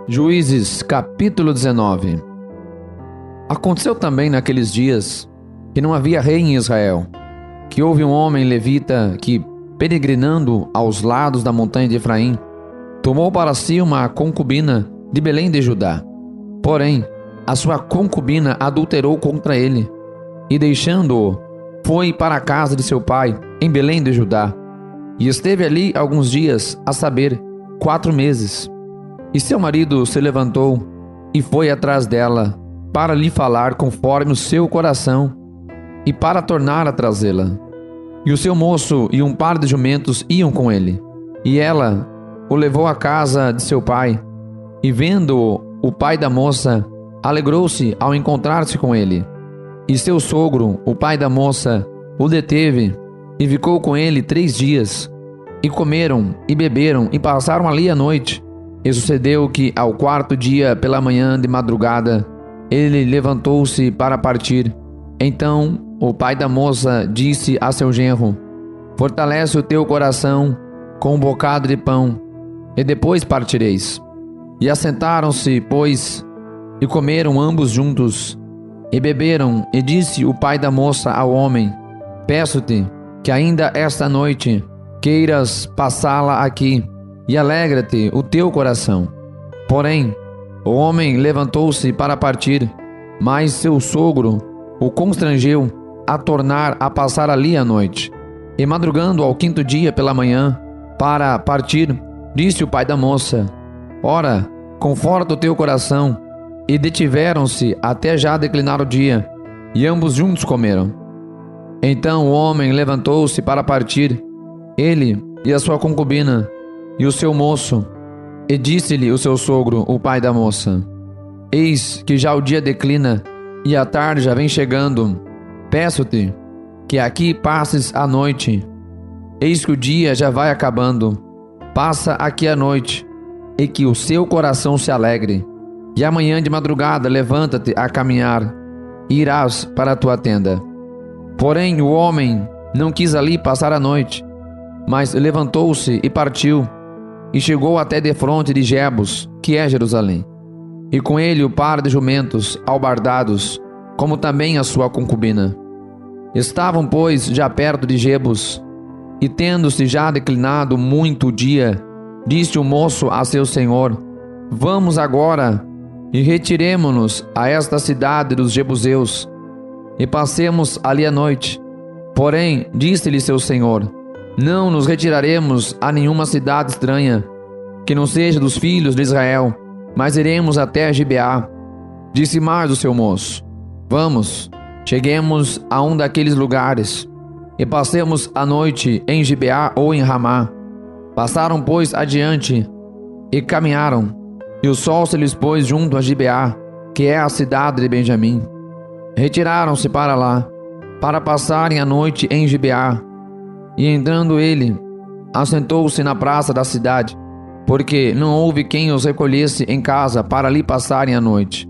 Juízes capítulo 19. Aconteceu também naqueles dias que não havia rei em Israel, que houve um homem levita que, peregrinando aos lados da montanha de Efraim, tomou para si uma concubina de Belém de Judá. Porém, a sua concubina adulterou contra ele e, deixando-o, foi para a casa de seu pai em Belém de Judá e esteve ali alguns dias, a saber, 4 meses. E seu marido se levantou e foi atrás dela para lhe falar conforme o seu coração e para tornar a trazê-la. E o seu moço e um par de jumentos iam com ele. E ela o levou à casa de seu pai. E vendo-o, o pai da moça alegrou-se ao encontrar-se com ele. E seu sogro, o pai da moça, o deteve e ficou com ele 3 dias. E comeram e beberam e passaram ali a noite. E sucedeu que, ao 4º dia pela manhã de madrugada, ele levantou-se para partir. Então o pai da moça disse a seu genro: fortalece o teu coração com um bocado de pão, e depois partireis. E assentaram-se, pois, e comeram ambos juntos, e beberam. E disse o pai da moça ao homem: peço-te que ainda esta noite queiras passá-la aqui, e alegra-te o teu coração. Porém, o homem levantou-se para partir, mas seu sogro o constrangeu a tornar a passar ali a noite. E madrugando ao 5º dia pela manhã, para partir, disse o pai da moça: ora, conforta o teu coração. E detiveram-se até já declinar o dia, e ambos juntos comeram. Então o homem levantou-se para partir, ele e a sua concubina, e o seu moço, e disse-lhe o seu sogro, o pai da moça: eis que já o dia declina, e a tarde já vem chegando. Peço-te que aqui passes a noite. Eis que o dia já vai acabando. Passa aqui a noite, e que o seu coração se alegre. E amanhã de madrugada levanta-te a caminhar, e irás para a tua tenda. Porém o homem não quis ali passar a noite, mas levantou-se e partiu, e chegou até defronte de Jebus, que é Jerusalém, e com ele o par de jumentos albardados, como também a sua concubina. Estavam, pois, já perto de Jebus, e tendo-se já declinado muito o dia, disse o moço a seu senhor: vamos agora e retiremo-nos a esta cidade dos Jebuseus, e passemos ali a noite. Porém, disse-lhe seu senhor: não nos retiraremos a nenhuma cidade estranha, que não seja dos filhos de Israel, mas iremos até Gibeá. Disse mais o seu moço: vamos, cheguemos a um daqueles lugares, e passemos a noite em Gibeá ou em Ramá. Passaram, pois, adiante, e caminharam, e o sol se lhes pôs junto a Gibeá, que é a cidade de Benjamim. Retiraram-se para lá, para passarem a noite em Gibeá. E entrando ele, assentou-se na praça da cidade, porque não houve quem os recolhesse em casa para ali passarem a noite.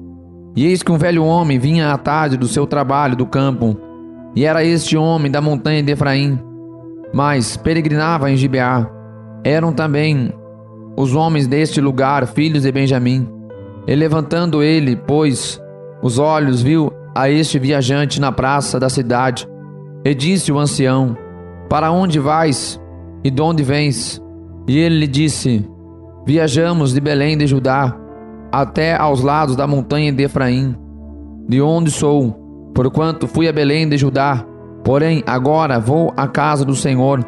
E eis que um velho homem vinha à tarde do seu trabalho do campo, e era este homem da montanha de Efraim, mas peregrinava em Gibeá. Eram também os homens deste lugar filhos de Benjamim. E levantando ele, pois, os olhos, viu a este viajante na praça da cidade, e disse o ancião: para onde vais e de onde vens? E ele lhe disse: viajamos de Belém de Judá até aos lados da montanha de Efraim, de onde sou, porquanto fui a Belém de Judá. Porém agora vou à casa do Senhor,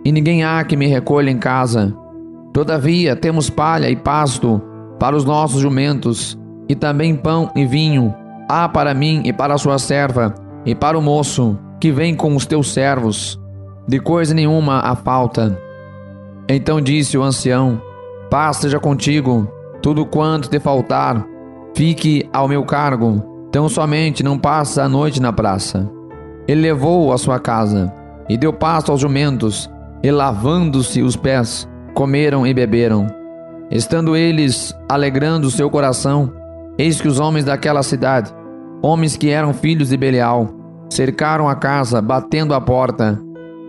e ninguém há que me recolha em casa. Todavia temos palha e pasto para os nossos jumentos, e também pão e vinho há para mim e para a sua serva, e para o moço que vem com os teus servos. De coisa nenhuma há falta. Então disse o ancião: paz seja contigo, tudo quanto te faltar, fique ao meu cargo, tão somente não passe a noite na praça. Ele levou-o à sua casa, e deu pasto aos jumentos, e lavando-se os pés, comeram e beberam. Estando eles alegrando o seu coração, eis que os homens daquela cidade, homens que eram filhos de Belial, cercaram a casa, batendo a porta.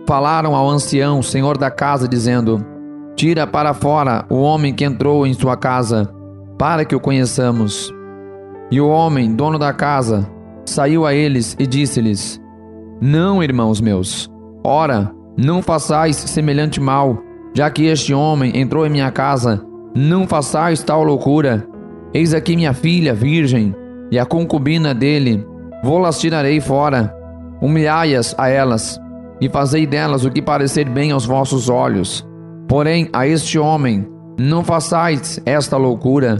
Falaram ao ancião, senhor da casa, dizendo: tira para fora o homem que entrou em sua casa. para que o conheçamos. E o homem, dono da casa, saiu a eles e disse-lhes: Não, irmãos meus, ora, não façais semelhante mal, já que este homem entrou em minha casa, não façais tal loucura. Eis aqui minha filha virgem, e a concubina dele, vou-las tirarei fora, humilhai-as a elas, e fazei delas o que parecer bem aos vossos olhos. Porém, a este homem, não façais esta loucura.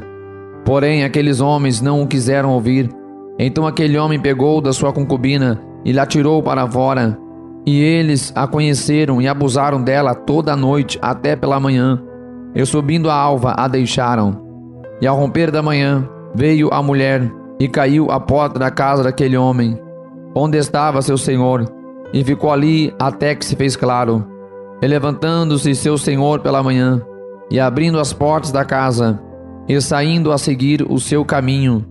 Porém, aqueles homens não o quiseram ouvir. Então aquele homem pegou da sua concubina e lhe atirou para fora. E eles a conheceram e abusaram dela toda a noite até pela manhã. E subindo a alva a deixaram. E ao romper da manhã veio a mulher e caiu à porta da casa daquele homem, onde estava seu senhor, e ficou ali até que se fez claro. E levantando-se seu senhor pela manhã, e abrindo as portas da casa, e saindo a seguir o seu caminho,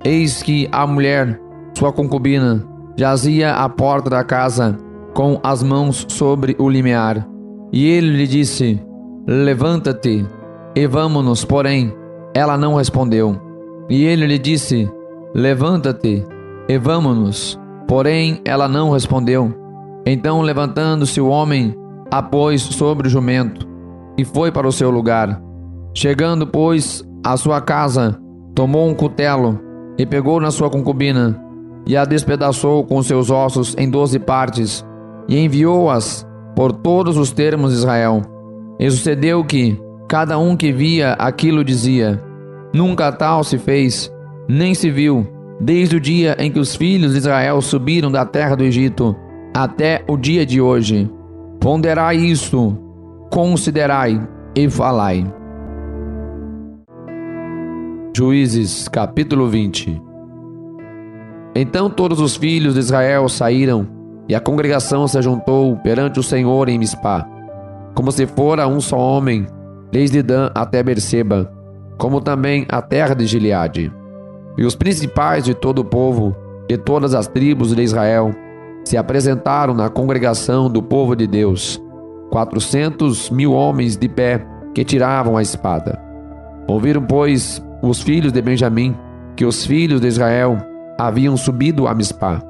eis que a mulher, sua concubina, jazia à porta da casa, com as mãos sobre o limiar. E ele lhe disse: Levanta-te e vamo-nos. Porém, ela não respondeu. E ele lhe disse: Levanta-te e vamo-nos. Porém, ela não respondeu. Então, levantando-se o homem, a pôs sobre o jumento e foi para o seu lugar. Chegando, pois, à sua casa, tomou um cutelo e pegou na sua concubina e a despedaçou com seus ossos em 12 partes e enviou-as por todos os termos de Israel. E sucedeu que cada um que via aquilo dizia: Nunca tal se fez, nem se viu, desde o dia em que os filhos de Israel subiram da terra do Egito até o dia de hoje. Ponderai isto, considerai e falai. Juízes, capítulo 20. Então todos os filhos de Israel saíram, e a congregação se ajuntou perante o Senhor em Mispá, como se fora um só homem, desde Dan até Berseba, como também a terra de Gileade. E os principais de todo o povo, de todas as tribos de Israel, se apresentaram na congregação do povo de Deus, 400.000 homens de pé que tiravam a espada. Ouviram, pois, os filhos de Benjamim que os filhos de Israel haviam subido a Mispá.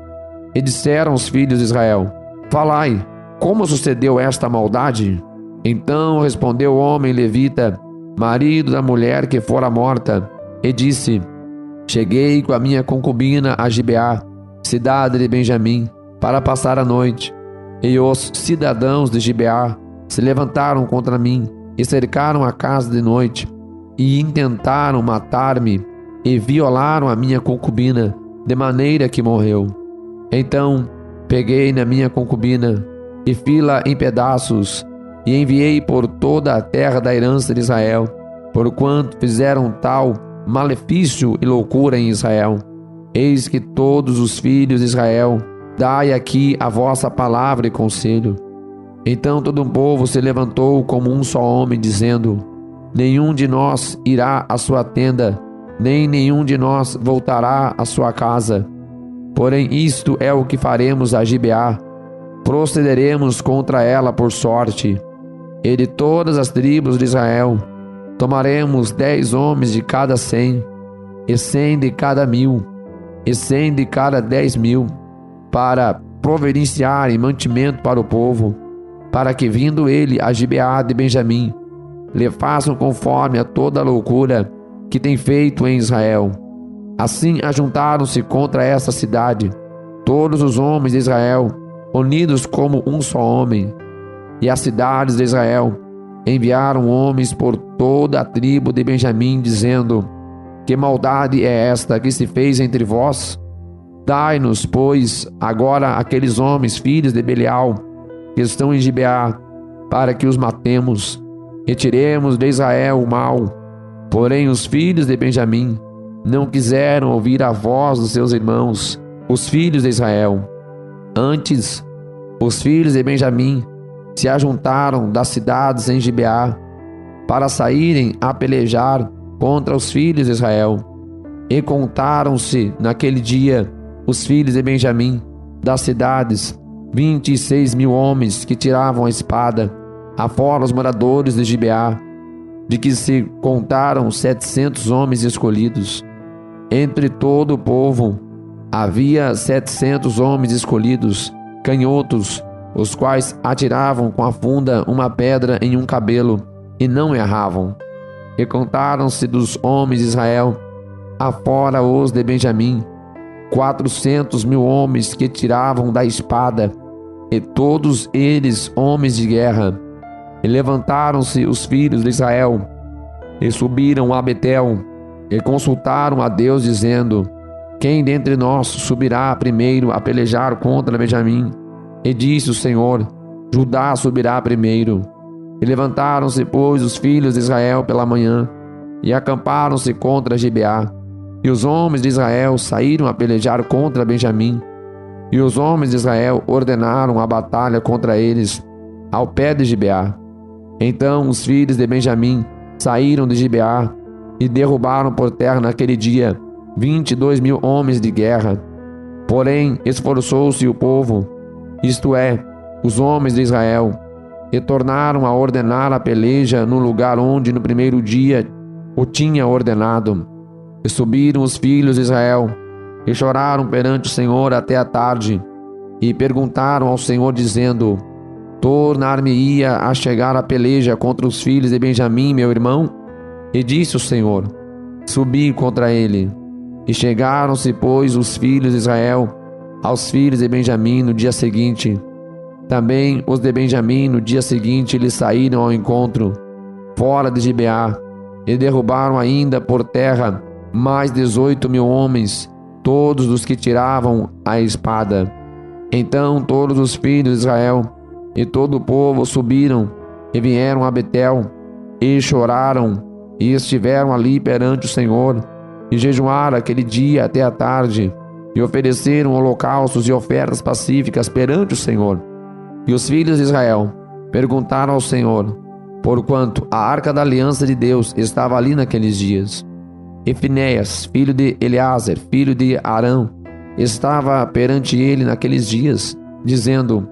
E disseram os filhos de Israel: Falai, como sucedeu esta maldade? Então respondeu o homem levita, marido da mulher que fora morta, e disse: Cheguei com a minha concubina a Gibeá, cidade de Benjamim, para passar a noite. E os cidadãos de Gibeá se levantaram contra mim e cercaram a casa de noite, e intentaram matar-me, e violaram a minha concubina, de maneira que morreu. Então peguei na minha concubina e fi-la em pedaços, e enviei por toda a terra da herança de Israel, porquanto fizeram tal malefício e loucura em Israel. Eis que todos os filhos de Israel, dai aqui a vossa palavra e conselho. Então todo o povo se levantou como um só homem, dizendo: Nenhum de nós irá à sua tenda, nem nenhum de nós voltará à sua casa. Porém isto é o que faremos a Gibeá: procederemos contra ela por sorte. E de todas as tribos de Israel tomaremos 10 homens de cada 100, e 100 de cada 1.000, e 100 de cada 10.000, para providenciarem mantimento para o povo, para que, vindo ele a Gibeá de Benjamim, lhe façam conforme a toda a loucura que tem feito em Israel. Assim ajuntaram-se contra essa cidade todos os homens de Israel, unidos como um só homem. E as cidades de Israel enviaram homens por toda a tribo de Benjamim, dizendo: Que maldade é esta que se fez entre vós? Dai-nos, pois, agora aqueles homens, filhos de Belial, que estão em Gibeá, para que os matemos e tiremos de Israel o mal. Porém os filhos de Benjamim não quiseram ouvir a voz dos seus irmãos, os filhos de Israel. Antes, os filhos de Benjamim se ajuntaram das cidades em Gibeá, para saírem a pelejar contra os filhos de Israel. E contaram-se naquele dia os filhos de Benjamim das cidades, 26.000 homens que tiravam a espada, afora os moradores de Gibeá. de que se contaram 700 homens escolhidos. Entre todo o povo havia 700 homens escolhidos, canhotos, os quais atiravam com a funda uma pedra em um cabelo e não erravam. E contaram-se dos homens de Israel, afora os de Benjamim, 400.000 homens que tiravam da espada, e todos eles homens de guerra. E levantaram-se os filhos de Israel, e subiram a Betel, e consultaram a Deus, dizendo: quem dentre nós subirá primeiro a pelejar contra Benjamim? E disse o Senhor: Judá subirá primeiro. E levantaram-se, pois, os filhos de Israel pela manhã, e acamparam-se contra Gibeá. E os homens de Israel saíram a pelejar contra Benjamim. E os homens de Israel ordenaram a batalha contra eles, ao pé de Gibeá. Então os filhos de Benjamim saíram de Gibeá, e derrubaram por terra naquele dia 22.000 homens de guerra. Porém esforçou-se o povo, isto é, os homens de Israel, e tornaram a ordenar a peleja no lugar onde no primeiro dia o tinha ordenado. E subiram os filhos de Israel, e choraram perante o Senhor até a tarde, e perguntaram ao Senhor, dizendo: tornar-me-ia a chegar a peleja contra os filhos de Benjamim, meu irmão? E disse o Senhor: subi contra ele. E chegaram-se, pois, os filhos de Israel aos filhos de Benjamim no dia seguinte. Também os de Benjamim no dia seguinte lhes saíram ao encontro, fora de Gibeá, e derrubaram ainda por terra mais 18.000 homens, todos os que tiravam a espada. Então todos os filhos de Israel e todo o povo subiram e vieram a Betel, e choraram, e estiveram ali perante o Senhor, e jejuaram aquele dia até a tarde, e ofereceram holocaustos e ofertas pacíficas perante o Senhor. E os filhos de Israel perguntaram ao Senhor, porquanto a arca da aliança de Deus estava ali naqueles dias. E Finéias, filho de Eleazar, filho de Arão, estava perante ele naqueles dias, dizendo: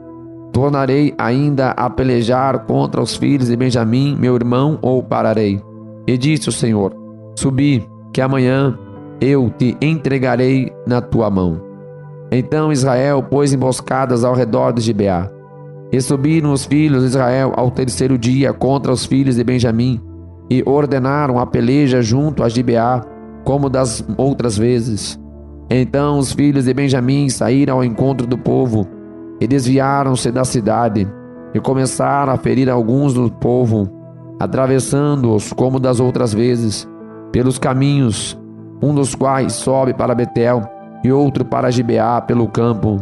tornarei ainda a pelejar contra os filhos de Benjamim, meu irmão, ou pararei? E disse o Senhor: subi, que amanhã eu te entregarei na tua mão. Então Israel pôs emboscadas ao redor de Gibeá. E subiram os filhos de Israel ao terceiro dia contra os filhos de Benjamim, e ordenaram a peleja junto a Gibeá, como das outras vezes. Então os filhos de Benjamim saíram ao encontro do povo, e desviaram-se da cidade, e começaram a ferir alguns do povo, atravessando-os como das outras vezes, pelos caminhos, um dos quais sobe para Betel, e outro para Gibeá pelo campo,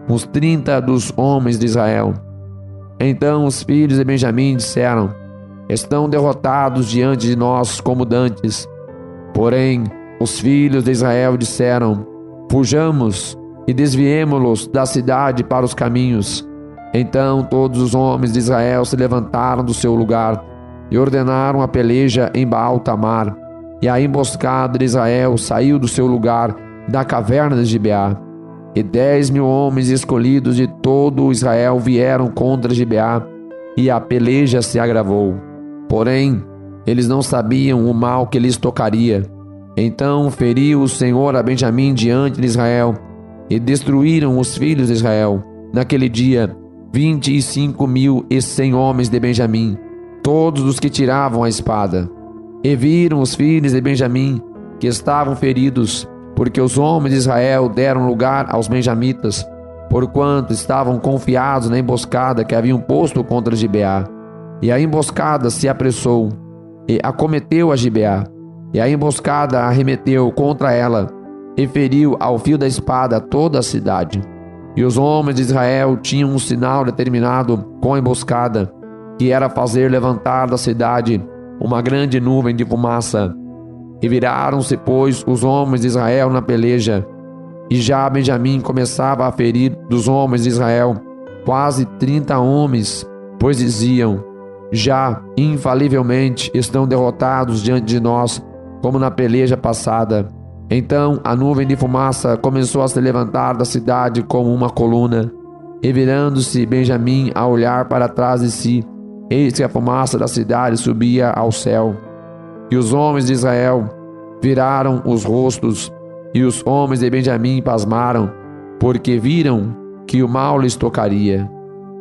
uns 30 dos homens de Israel. Então os filhos de Benjamim disseram: estão derrotados diante de nós como dantes. Porém os filhos de Israel disseram: fujamos e desviemo-los da cidade para os caminhos. Então todos os homens de Israel se levantaram do seu lugar e ordenaram a peleja em Baal-Tamar. E a emboscada de Israel saiu do seu lugar da caverna de Gibeá. E 10.000 homens escolhidos de todo Israel vieram contra Gibeá, e a peleja se agravou. Porém eles não sabiam o mal que lhes tocaria. Então feriu o Senhor a Benjamim diante de Israel, e destruíram os filhos de Israel. Naquele dia 25.100 homens de Benjamim, todos os que tiravam a espada. E viram os filhos de Benjamim que estavam feridos, porque os homens de Israel deram lugar aos benjamitas, porquanto estavam confiados na emboscada que haviam posto contra Gibeá. E a emboscada se apressou e acometeu a Gibeá, e a emboscada arremeteu contra ela e feriu ao fio da espada toda a cidade. E os homens de Israel tinham um sinal determinado com a emboscada, que era fazer levantar da cidade uma grande nuvem de fumaça. E viraram-se, pois, os homens de Israel na peleja. E já Benjamim começava a ferir dos homens de Israel quase 30 homens, pois diziam: já infalivelmente estão derrotados diante de nós, como na peleja passada. Então a nuvem de fumaça começou a se levantar da cidade como uma coluna. E virando-se Benjamim a olhar para trás de si, eis que a fumaça da cidade subia ao céu. E os homens de Israel viraram os rostos, e os homens de Benjamim pasmaram, porque viram que o mal lhes tocaria.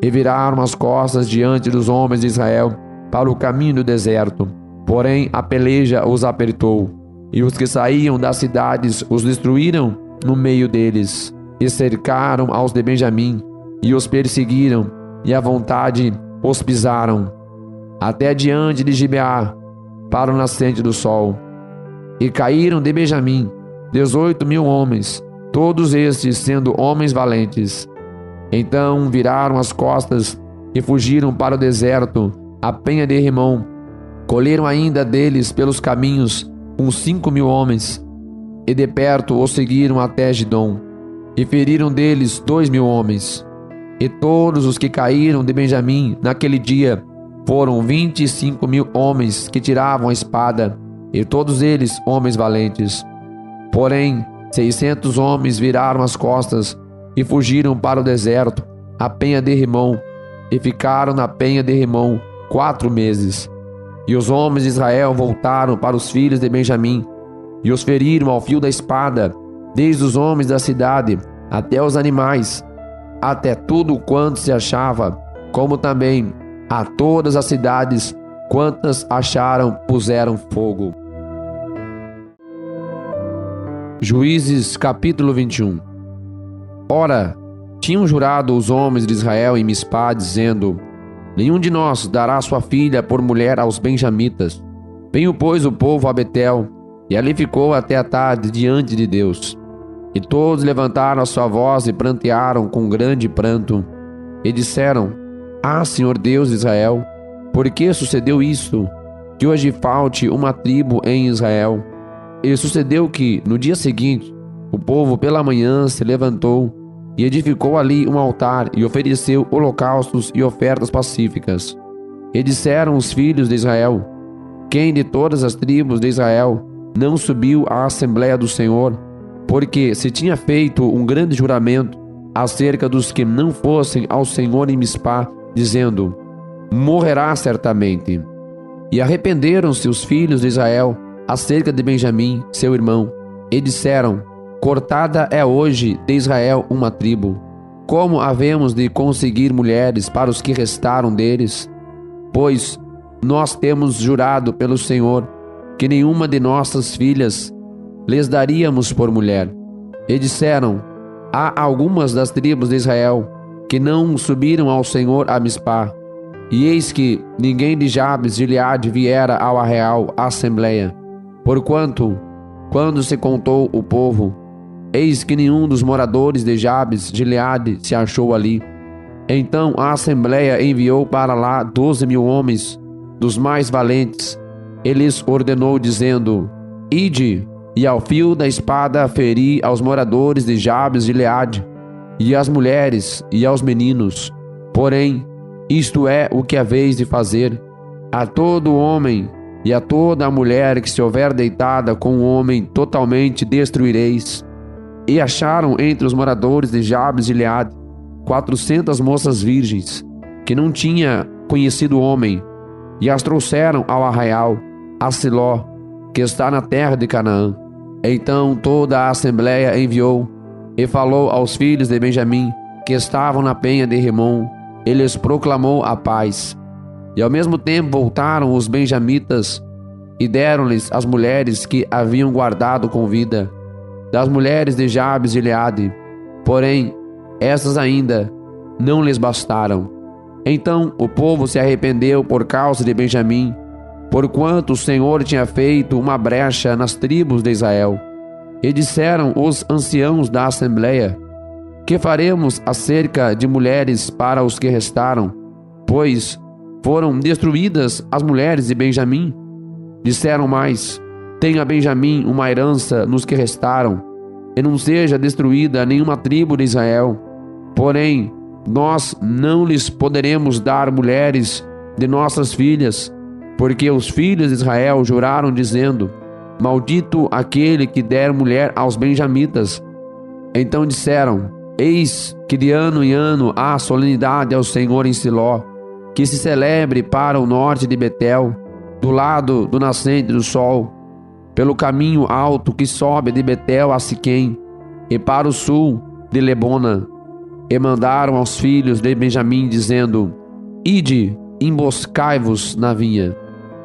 E viraram as costas diante dos homens de Israel para o caminho do deserto. Porém a peleja os apertou, e os que saíam das cidades os destruíram no meio deles, e cercaram aos de Benjamim, e os perseguiram, e à vontade os pisaram, até diante de Gibeá, para o nascente do sol. E caíram de Benjamim 18.000 homens, todos estes sendo homens valentes. Então viraram as costas e fugiram para o deserto, a penha de Rimom. Colheram ainda deles pelos caminhos uns 5.000 homens, e de perto os seguiram até Gidom, e feriram deles 2.000 homens. E todos os que caíram de Benjamim naquele dia foram 25.000 homens que tiravam a espada, e todos eles homens valentes. Porém 600 homens viraram as costas e fugiram para o deserto, a penha de Rimom, e ficaram na penha de Rimom 4 meses. E os homens de Israel voltaram para os filhos de Benjamim, e os feriram ao fio da espada, desde os homens da cidade até os animais, até tudo quanto se achava, como também a todas as cidades quantas acharam puseram fogo. Juízes capítulo 21. Ora, tinham jurado os homens de Israel em Mispá, dizendo: nenhum de nós dará sua filha por mulher aos benjamitas. Veio, pois, o povo a Betel, e ali ficou até a tarde diante de Deus. E todos levantaram a sua voz e prantearam com grande pranto, e disseram: ah, Senhor Deus de Israel, por que sucedeu isto, que hoje falte uma tribo em Israel? E sucedeu que, no dia seguinte, o povo pela manhã se levantou e edificou ali um altar e ofereceu holocaustos e ofertas pacíficas. E disseram os filhos de Israel: quem de todas as tribos de Israel não subiu à Assembleia do Senhor? Porque se tinha feito um grande juramento acerca dos que não fossem ao Senhor em Mispá, dizendo: morrerá certamente. E arrependeram-se os filhos de Israel acerca de Benjamim, seu irmão, e disseram: cortada é hoje de Israel uma tribo. Como havemos de conseguir mulheres para os que restaram deles? Pois nós temos jurado pelo Senhor que nenhuma de nossas filhas lhes daríamos por mulher. E disseram: há algumas das tribos de Israel que não subiram ao Senhor a Mispá. E eis que ninguém de Jabes de Gileade viera ao arraial à assembleia. Porquanto, quando se contou o povo, eis que nenhum dos moradores de Jabes de Gileade se achou ali. Então a assembleia enviou para lá 12.000 homens, dos mais valentes. E lhes ordenou, dizendo: ide, e ao fio da espada feri aos moradores de Jabes de Gileade, e às mulheres, e aos meninos. Porém, isto é o que haveis de fazer: a todo homem e a toda a mulher que se houver deitada com um homem totalmente destruireis. E acharam entre os moradores de Jabes de Gileade 400 moças virgens, que não tinha conhecido homem, e as trouxeram ao arraial, a Siló, que está na terra de Canaã. Então toda a assembleia enviou e falou aos filhos de Benjamim, que estavam na penha de Rimom, e lhes proclamou a paz. E ao mesmo tempo voltaram os benjamitas e deram-lhes as mulheres que haviam guardado com vida, das mulheres de Jabes de Gileade. Porém, essas ainda não lhes bastaram. Então o povo se arrependeu por causa de Benjamim, porquanto o Senhor tinha feito uma brecha nas tribos de Israel. E disseram os anciãos da assembleia: que faremos acerca de mulheres para os que restaram? Pois foram destruídas as mulheres de Benjamim. Disseram mais: tenha Benjamim uma herança nos que restaram, e não seja destruída nenhuma tribo de Israel. Porém, nós não lhes poderemos dar mulheres de nossas filhas, porque os filhos de Israel juraram, dizendo: maldito aquele que der mulher aos benjamitas. Então disseram: eis que de ano em ano há solenidade ao Senhor em Siló, que se celebre para o norte de Betel, do lado do nascente do sol, pelo caminho alto que sobe de Betel a Siquém, e para o sul de Lebona. E mandaram aos filhos de Benjamim, dizendo: Ide, emboscai-vos na vinha,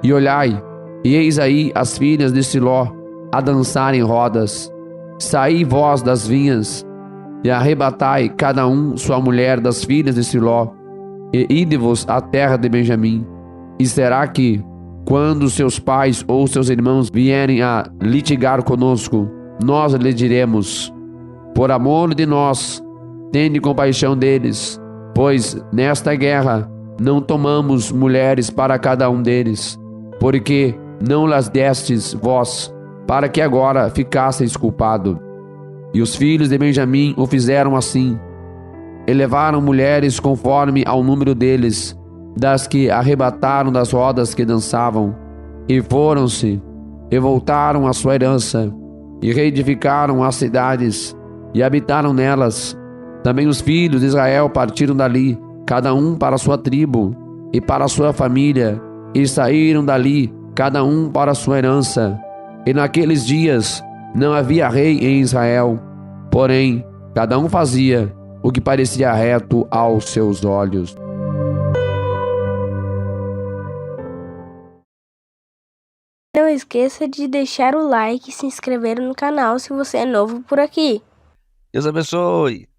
e olhai, e eis aí as filhas de Siló a dançar em rodas. Saí vós das vinhas, e arrebatai cada um sua mulher das filhas de Siló, e ide-vos à terra de Benjamim. E será que, quando seus pais ou seus irmãos vierem a litigar conosco, nós lhe diremos: por amor de nós, tende compaixão deles, pois nesta guerra não tomamos mulheres para cada um deles, porque não las destes vós, para que agora ficasseis culpado. E os filhos de Benjamim o fizeram assim, e levaram mulheres conforme ao número deles, das que arrebataram das rodas que dançavam, e foram-se, e voltaram à sua herança, e reedificaram as cidades, e habitaram nelas. Também os filhos de Israel partiram dali, cada um para a sua tribo, e para a sua família, e saíram dali, cada um para a sua herança. E naqueles dias não havia rei em Israel, porém, cada um fazia o que parecia reto aos seus olhos. Não esqueça de deixar o like e se inscrever no canal se você é novo por aqui. Deus abençoe.